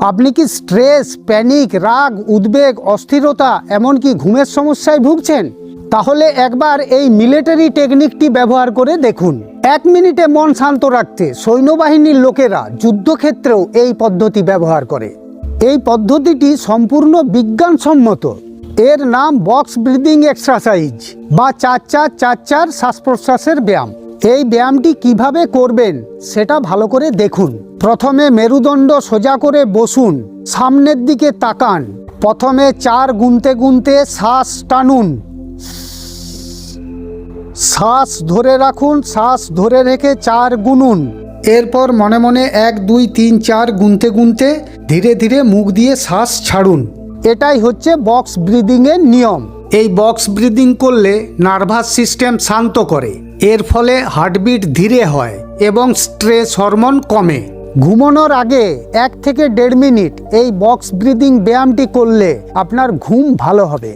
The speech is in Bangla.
আপনি কি স্ট্রেস, প্যানিক, রাগ, উদ্বেগ, অস্থিরতা এমনকি ঘুমের সমস্যায় ভুগছেন? তাহলে একবার এই মিলিটারি টেকনিকটি ব্যবহার করে দেখুন। 1 মিনিটে মন শান্ত রাখতে সৈন্যবাহিনীর লোকেরা যুদ্ধক্ষেত্রেও এই পদ্ধতি ব্যবহার করে। এই পদ্ধতিটি সম্পূর্ণ বিজ্ঞানসম্মত। এর নাম বক্স ব্রিদিং এক্সারসাইজ বা 4-4-4-4 শ্বাস প্রশ্বাসের ব্যায়াম। এই ব্যায়ামটি কিভাবে করবেন সেটা ভালো করে দেখুন। প্রথমে মেরুদণ্ড সোজা করে বসুন, সামনের দিকে তাকান। প্রথমে 4 গুনতে গুনতে শ্বাস টানুন, শ্বাস ধরে রাখুন, শ্বাস ধরে রেখে 4 গুনুন। এরপর মনে মনে 1 2 3 4 গুনতে গুনতে ধীরে ধীরে মুখ দিয়ে শ্বাস ছাড়ুন। এটাই হচ্ছে বক্স ব্রিদিংয়ের নিয়ম। এই বক্স ব্রিদিং করলে নার্ভাস সিস্টেম শান্ত করে। এর ফলে হার্টবিট ধীরে হয় এবং স্ট্রেস হরমোন কমে। ঘুমানোর আগে 1 থেকে 1.5 মিনিট এই বক্স ব্রিদিং ব্যায়ামটি করলে আপনার ঘুম ভালো হবে।